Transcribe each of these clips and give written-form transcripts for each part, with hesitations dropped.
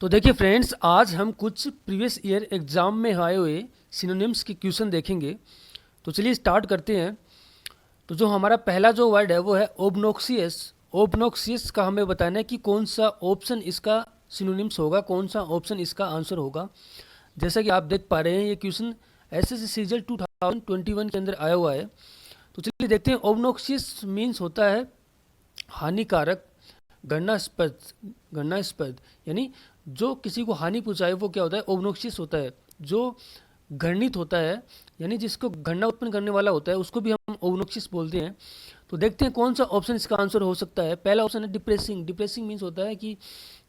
तो देखिए फ्रेंड्स, आज हम कुछ प्रीवियस ईयर एग्ज़ाम में आए हुए सिनोनिम्स के क्वेश्चन देखेंगे। तो चलिए स्टार्ट करते हैं। तो जो हमारा पहला जो वर्ड है वो है ओबनोक्सियस। ओबनोक्सियस का हमें बताना है कि कौन सा ऑप्शन इसका सिनोनिम्स होगा, कौन सा ऑप्शन इसका आंसर होगा। जैसा कि आप देख पा रहे हैं ये क्वेश्चन एसएससी सीजल 2021 के अंदर आया हुआ है। तो चलिए देखते हैं। ओबनोक्सियस मीन्स होता है हानिकारक, घृणास्पद। घृणास्पद यानी जो किसी को हानि पहुंचाए वो क्या होता है, ओबनोक्सियस होता है। जो घृणित होता है यानी जिसको घृणा उत्पन्न करने वाला होता है उसको भी हम ओबनोक्सियस बोलते हैं। तो देखते हैं कौन सा ऑप्शन इसका आंसर हो सकता है। पहला ऑप्शन है डिप्रेसिंग। डिप्रेसिंग मीन्स होता है कि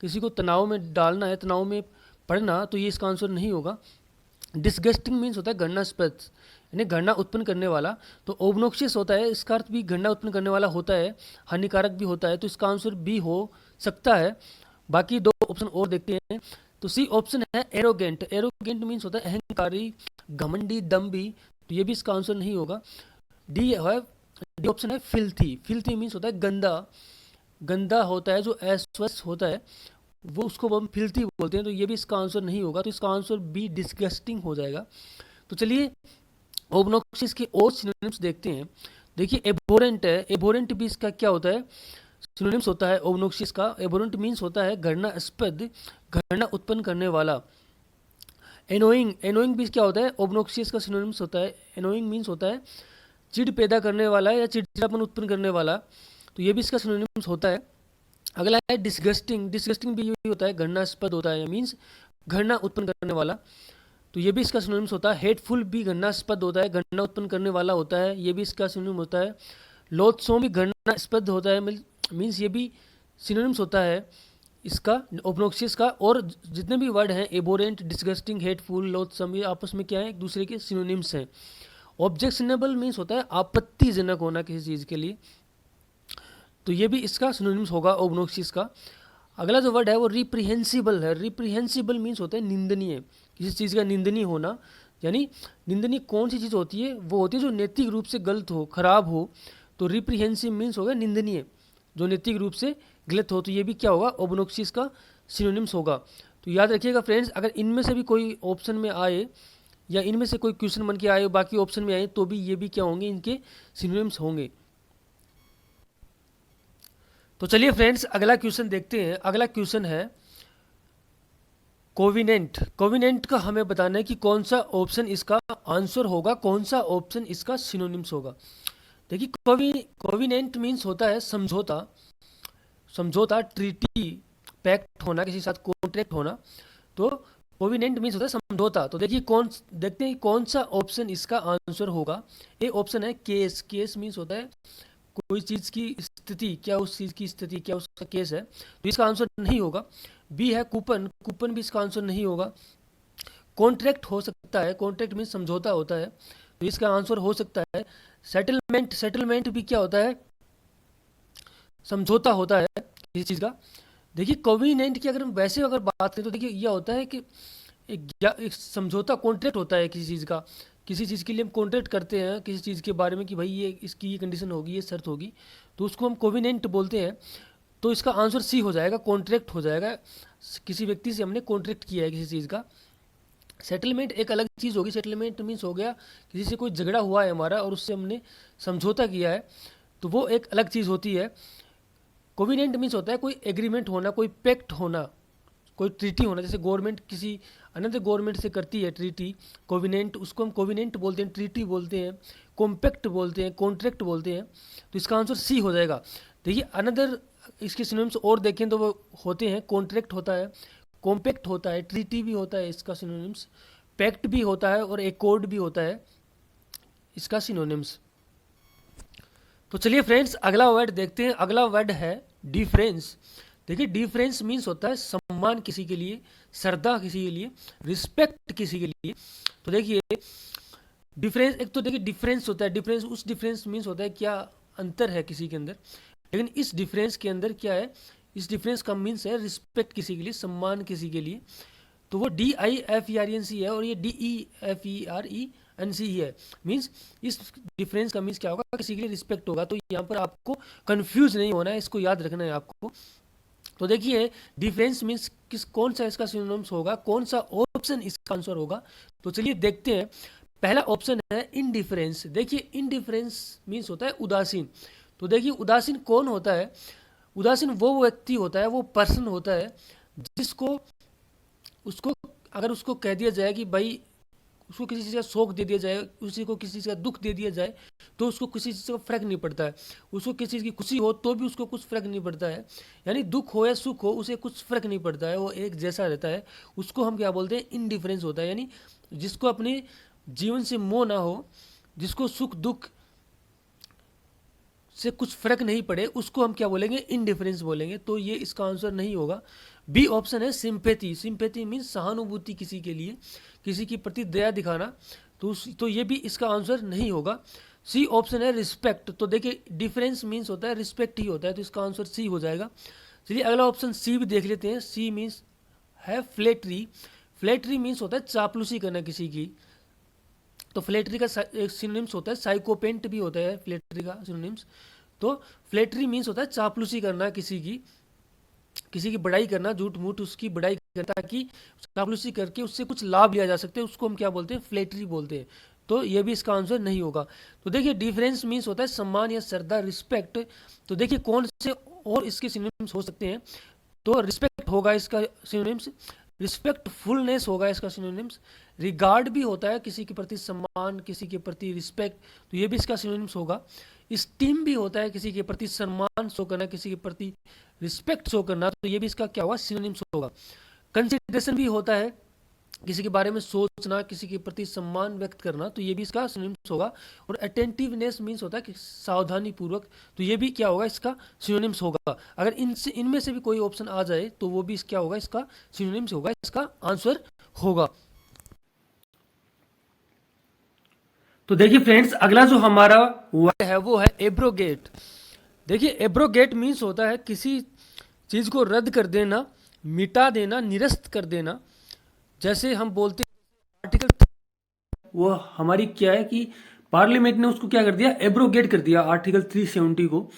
किसी को तनाव में डालना है, तनाव में पड़ना, तो ये इसका आंसर नहीं होगा। डिसगस्टिंग मीन्स होता है घृणास्पद यानी घृणा उत्पन्न करने वाला। तो ओबनोक्सियस होता है, इसका अर्थ भी घृणा उत्पन्न करने वाला होता है, हानिकारक भी होता है। तो इसका आंसर बी हो सकता है। बाकी दो ऑप्शन और देखते हैं। तो सी ऑप्शन है एरोगेंट। एरोगेंट मीन्स होता है अहंकारी, घमंडी, दम्भी। तो ये भी इसका आंसर नहीं होगा। डी है, डी ऑप्शन है फिल्थी। फिल्थी मीन्स होता है गंदा। गंदा होता है जो अस्वस्थ होता है वो, उसको हम फिल्थी बोलते हैं। तो ये भी इसका आंसर नहीं होगा। तो इसका आंसर बी डिस्गस्टिंग हो जाएगा। तो चलिए ओबनोक्सियस के और सिनोनिम्स देखते हैं। देखिए एबोरेंट है। एबोरेंट भी इसका क्या होता है, सिनोनिम्स होता है ओबनोक्सियस का। एबोरेंट मीन्स होता है घृणास्पद, घृणा उत्पन्न करने वाला। एनोइंग, एनोइंग भी क्या होता है, ओबनोक्सियस का सिनोनिम्स होता है। एनोइंग मीन्स होता है चिढ़ पैदा करने वाला या चिड़चिड़ापन उत्पन्न करने वाला। तो ये भी इसका सिनोनिम्स होता है। अगला है डिस्गस्टिंग। डिस्गस्टिंग भी यही होता है, घृणास्पद होता है, मीन्स घृणा उत्पन्न करने वाला। तो ये भी इसका सिनोनिम्स होता है। हेटफुल भी घृणास्पद होता है, घृणा उत्पन्न करने वाला होता है, ये भी इसका सिनोनिम होता है। लोथसोम भी घृणास्पद होता है, मीन्स ये भी सिनोनिम्स होता है इसका ओबनोक्सियस का। और जितने भी वर्ड हैं एबोरेंट, डिस्गस्टिंग, हेटफुल, लोथसम, ये आपस में क्या है, एक दूसरे के सिनोनिम्स हैं। ऑब्जेक्शनेबल मीन्स होता है आपत्तिजनक होना किसी चीज़ के लिए। तो ये भी इसका सिनोनिम्स होगा ओबनोक्सियस का। अगला जो वर्ड है वो रिप्रीहेंसिबल है। रिप्रीहेंसिबल मीन्स होता है निंदनीय, किसी चीज़ का निंदनीय होना। यानी निंदनीय कौन सी चीज़ होती है, वो होती है जो नैतिक रूप से गलत हो, खराब हो। तो रिप्रीहेंसिव मीन्स होगा निंदनीय, जो नैतिक रूप से गलत हो। तो ये भी क्या होगा, ओबनोक्सियस का सिनोनिम्स होगा। तो याद रखिएगा फ्रेंड्स, अगर इनमें से भी कोई ऑप्शन में आए या इनमें से कोई क्वेश्चन बन के आए बाकी ऑप्शन में आए तो भी ये भी क्या होंगे, इनके सिनोनिम्स होंगे। तो चलिए फ्रेंड्स अगला क्वेश्चन देखते हैं। अगला क्वेश्चन है कोविनेंट। कोविनेंट का हमें बताना है कि कौन सा ऑप्शन इसका आंसर होगा, कौन सा ऑप्शन इसका सिनोनिम्स होगा। देखिए कोविनेंट मीन्स होता है समझौता। समझौता, ट्रीटी, पैक्ट होना, किसी के साथ कॉन्ट्रैक्ट होना। तो कोविनेंट मीन्स होता है समझौता। तो देखिए देखते हैं कौन सा ऑप्शन इसका आंसर होगा। ए ऑप्शन है केस। केस मीन्स होता है कोई चीज़ की स्थिति, क्या उस चीज़ की स्थिति, क्या उसका केस है। तो इसका आंसर नहीं होगा। बी है कूपन। कूपन भी इसका आंसर नहीं होगा। कॉन्ट्रैक्ट हो सकता है, कॉन्ट्रैक्ट मीन्स समझौता होता है, तो इसका आंसर हो सकता है सेटलमेंट। सेटलमेंट भी क्या होता है, समझौता होता है किसी चीज़ का। देखिए कोविनेंट की अगर हम वैसे अगर बात करें तो देखिए यह होता है कि एक समझौता, कॉन्ट्रैक्ट होता है किसी चीज़ का। किसी चीज़ के लिए हम कॉन्ट्रैक्ट करते हैं किसी चीज़ के बारे में कि भाई ये इसकी ये कंडीशन होगी, ये शर्त होगी, तो उसको हम कोविनेंट बोलते हैं। तो इसका आंसर सी हो जाएगा, कॉन्ट्रैक्ट हो जाएगा। किसी व्यक्ति से हमने कॉन्ट्रैक्ट किया है किसी चीज़ का। सेटलमेंट एक अलग चीज़ होगी। सेटलमेंट मीन्स हो गया किसी से कोई झगड़ा हुआ है हमारा और उससे हमने समझौता किया है, तो वो एक अलग चीज़ होती है। कोविनेंट मीन्स होता है कोई एग्रीमेंट होना, कोई पैक्ट होना, कोई ट्रीटी होना। जैसे गवर्नमेंट किसी अनदर गवर्नमेंट से करती है ट्रीटी, कोविनेंट, उसको हम कोविनेंट बोलते हैं, ट्रीटी बोलते हैं, कॉम्पैक्ट बोलते हैं, कॉन्ट्रैक्ट बोलते हैं। तो इसका आंसर सी हो जाएगा। देखिए अनदर इसके सिनोनिम्स और देखें तो वो होते हैं, कॉन्ट्रैक्ट होता है, कॉम्पैक्ट होता है, ट्रीटी भी होता है इसका सिनोनिम्स, पैक्ट भी होता है और एकॉर्ड भी होता है इसका सिनोनिम्स। तो चलिए फ्रेंड्स अगला वर्ड देखते हैं। अगला वर्ड है डिफरेंस। देखिए डिफरेंस मीन्स होता है सम्मान किसी के लिए, श्रद्धा किसी के लिए, रिस्पेक्ट किसी के लिए। तो देखिए डिफरेंस, एक तो देखिए डिफरेंस होता है, डिफरेंस उस डिफरेंस मीन्स होता है क्या अंतर है किसी के अंदर। लेकिन इस डिफरेंस के अंदर क्या है, इस डिफरेंस का मीन्स है रिस्पेक्ट किसी के लिए, सम्मान किसी के लिए। तो वो DIFERENC है और ये DEFERENC ही है। मीन्स इस डिफरेंस का मीन्स क्या होगा, किसी के लिए रिस्पेक्ट होगा। तो यहाँ पर आपको कंफ्यूज नहीं होना है, इसको याद रखना है आपको। तो देखिए डिफरेंस मीन्स किस कौन सा इसका सिनोनिम्स होगा, कौन सा ऑप्शन इसका आंसर होगा। तो चलिए देखते हैं। पहला ऑप्शन है इनडिफरेंस। देखिए इनडिफरेंस मीन्स होता है उदासीन। तो देखिए उदासीन कौन होता है? उदासीन वो व्यक्ति होता है, वो पर्सन होता है जिसको उसको अगर उसको कह दिया जाए कि भाई उसको किसी चीज़ का शौक दे दिया जाए, उसी को किसी चीज़ का दुख दे दिया जाए तो उसको किसी चीज़ का फर्क नहीं पड़ता है। उसको किसी चीज़ की खुशी हो तो भी उसको कुछ फर्क नहीं पड़ता है। यानी दुख हो या सुख हो उसे कुछ फर्क नहीं पड़ता है, वो एक जैसा रहता है। उसको हम क्या बोलते हैं? इनडिफरेंस होता है। यानी जिसको अपने जीवन से मोह ना हो, जिसको सुख दुख से कुछ फर्क नहीं पड़े, उसको हम क्या बोलेंगे? इनडिफरेंस बोलेंगे। तो ये इसका आंसर नहीं होगा। बी ऑप्शन है सिंपैथी। सिंपैथी मीन्स सहानुभूति, किसी के लिए, किसी के प्रति दया दिखाना। तो ये भी इसका आंसर नहीं होगा। सी ऑप्शन है रिस्पेक्ट। तो देखिए डिफरेंस मीन्स होता है रिस्पेक्ट ही होता है, तो इसका आंसर सी हो जाएगा। चलिए अगला ऑप्शन सी भी देख लेते हैं। सी मीन्स है फ्लैटरी। फ्लैटरी मीन्स होता है चापलूसी करना किसी की। तो फ्लैटरी का एक सिनोनिम्स होता है साइकोपेंट भी होता है फ्लैटरी का सिनोनिम्स। तो फ्लैटरी मीन्स होता है चापलूसी करना किसी की बड़ाई करना, झूठ मूठ उसकी बड़ाई करना, ताकि चापलूसी करके उससे कुछ लाभ लिया जा सकते हैं, उसको हम क्या बोलते हैं? फ्लैटरी बोलते हैं। तो ये भी इसका आंसर नहीं होगा। तो देखिए डिफरेंस मीन्स होता है सम्मान या श्रद्धा, रिस्पेक्ट। तो देखिए कौन से और इसके सिनोनिम्स हो सकते हैं? तो रिस्पेक्ट होगा इसका सिनोनिम्स, रिस्पेक्टफुलनेस होगा इसका सिनोनिम्स, रिगार्ड भी होता है किसी के प्रति सम्मान, किसी के प्रति रिस्पेक्ट, तो ये भी इसका सिनोनिम्स होगा। स्टीम भी होता है किसी के प्रति सम्मान शो करना, किसी के प्रति रिस्पेक्ट शो करना, तो ये भी इसका क्या होगा? सिनोनिम्स होगा। कंसिडरेशन भी होता है किसी के बारे में सोचना, किसी के प्रति सम्मान व्यक्त करना, तो ये भी इसका सिनोनिम्स होगा। और अटेंटिवनेस मीन्स होता है कि सावधानी पूर्वक, तो ये भी क्या होगा? इसका सिनोनिम्स होगा। अगर इनमें से भी कोई ऑप्शन आ जाए तो वो भी क्या होगा? इसका सिनोनिम्स होगा, इसका आंसर होगा। तो देखिए फ्रेंड्स अगला जो हमारा वर्ड है वो है एब्रोगेट। देखिए एब्रोगेट मीन्स होता है किसी चीज को रद्द कर देना, मिटा देना, निरस्त कर देना। जैसे हम बोलते हैं आर्टिकल, वो हमारी क्या है कि पार्लियामेंट ने उसको क्या कर दिया? एब्रोगेट कर दिया आर्टिकल 370 को।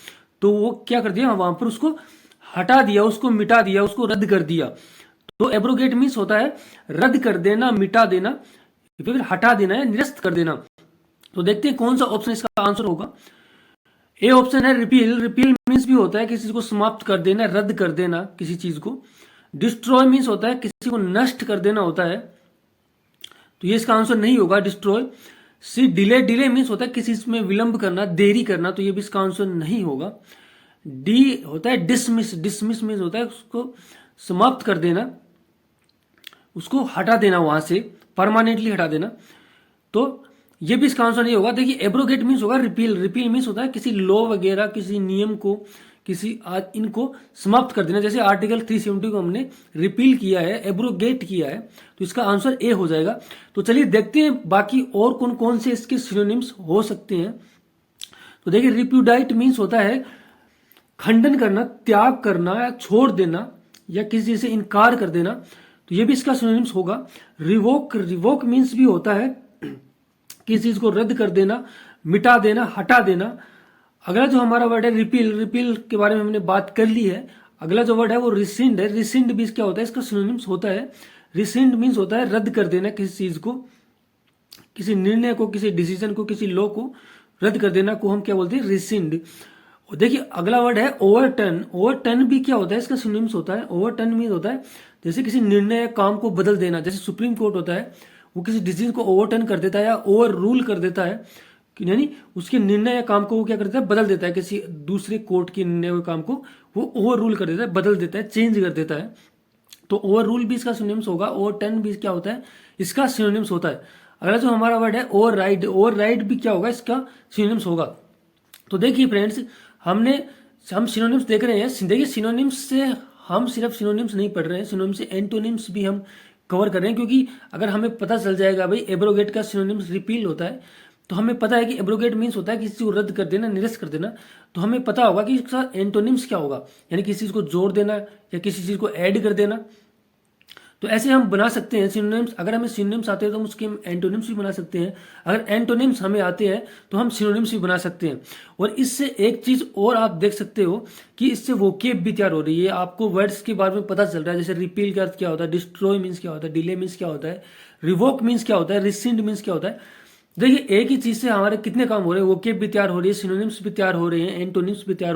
तो वो क्या कर दिया? वहां पर उसको हटा दिया, उसको मिटा दिया, उसको रद्द कर दिया। तो एब्रोगेट मीन्स होता है रद्द कर देना, मिटा देना, फिर हटा देना या निरस्त कर देना। तो देखते हैं कौन सा ऑप्शन इसका आंसर होगा। ए ऑप्शन है रिपील। रिपील मीन्स भी होता है किसी चीज को समाप्त कर देना, रद्द कर देना किसी चीज को। डिस्ट्रॉय मीन्स होता है किसी को नष्ट कर देना होता है, तो ये इसका आंसर नहीं होगा डिस्ट्रॉय। सी डिले। डिले मीन्स होता है किसी चीज में विलंब करना, देरी करना, तो ये भी इसका आंसर नहीं होगा। डी होता है डिसमिस। डिसमिस मीन्स होता है उसको समाप्त कर देना, उसको हटा देना, वहां से परमानेंटली हटा देना, तो ये भी इसका आंसर नहीं होगा। देखिए एब्रोगेट मीन्स होगा रिपील। रिपील मीन्स होता है किसी लॉ वगैरह, किसी नियम को, किसी इनको समाप्त कर देना। जैसे आर्टिकल 370 को हमने रिपील किया है, एब्रोगेट किया है, तो इसका आंसर ए हो जाएगा। तो चलिए देखते हैं बाकी और कौन कौन से इसके सिनोनिम्स हो सकते हैं। तो देखिए रिप्यूडाइट मीन्स होता है खंडन करना, त्याग करना या छोड़ देना या किसी से इनकार कर देना, तो ये भी इसका सिनोनिम्स होगा। रिवोक। रिवोक मीन्स भी होता है किसी चीज को रद्द कर देना, मिटा देना, हटा देना। अगला जो हमारा वर्ड है रिपील। रिपील के बारे में हमने बात कर ली है। अगला जो वर्ड है वो रिसिंड है। रिसिंड भी क्या होता है? इसका सिनोनिम्स होता है रिसिंड मीन्स होता है रद्द कर देना किसी चीज को, किसी निर्णय को, किसी डिसीजन को, किसी लॉ को रद्द कर देना को हम क्या बोलते हैं? रिसिंड। देखिए अगला वर्ड है ओवरटर्न। ओवरटर्न भी क्या होता है? इसका सिनोनिम्स होता है ओवरटर्न मीन्स होता है जैसे किसी निर्णय या काम को बदल देना। जैसे सुप्रीम कोर्ट होता है, वो किसी डिसीजन को ओवरटर्न कर देता है या ओवर रूल कर देता है, यानी उसके निर्णय या काम को वो क्या करता है? बदल देता है। किसी दूसरे कोर्ट के निर्णय या काम को वो ओवर रूल कर देता है, बदल देता है, चेंज कर देता है। तो ओवर रूल भी इसका सिनोनिम्स होगा। ओवरटर्न भी क्या होता है? इसका सिनोनिम्स होता है। अगला जो हमारा वर्ड है ओवर राइड। ओवर राइड भी क्या होगा? इसका सिनोनिम्स होगा। तो देखिए फ्रेंड्स हम सिनोनिम्स देख रहे हैं। देखिए सिनोनिम्स से हम सिर्फ सिनोनिम्स नहीं पढ़ रहे हैं, सिनोनिम्स से एंटोनिम्स भी हम कवर कर रहे हैं। क्योंकि अगर हमें पता चल जाएगा भाई एब्रोगेट का सिनोनिम्स रिपील होता है, तो हमें पता है कि एब्रोगेट मीन्स होता है किसी चीज को रद्द कर देना, निरस्त कर देना, तो हमें पता होगा कि इसका एंटोनिम्स क्या होगा, यानी किसी चीज को जोड़ देना या किसी चीज को ऐड कर देना। तो ऐसे हम बना सकते हैं सिनोनिम्स। अगर हमें सिनोनिम्स आते हैं तो हम उसके एंटोनिम्स भी बना सकते हैं। अगर एंटोनिम्स हमें आते हैं तो हम सिनोनिम्स भी बना सकते हैं। और इससे एक चीज़ और आप देख सकते हो कि इससे वोकेब भी तैयार हो रही है, आपको वर्ड्स के बारे में पता चल रहा है। जैसे रिपील का अर्थ क्या होता है, डिस्ट्रॉय मीन्स क्या होता है, डिले मीन्स क्या होता है, रिवोक मीन्स क्या होता है, रिसिंड मीन्स क्या होता है। देखिए एक ही चीज़ से हमारे कितने काम हो रहे हैं, वोकेब भी तैयार हो रही है, सिनोनिम्स भी तैयार हो रहे हैं, एंटोनिम्स भी तैयार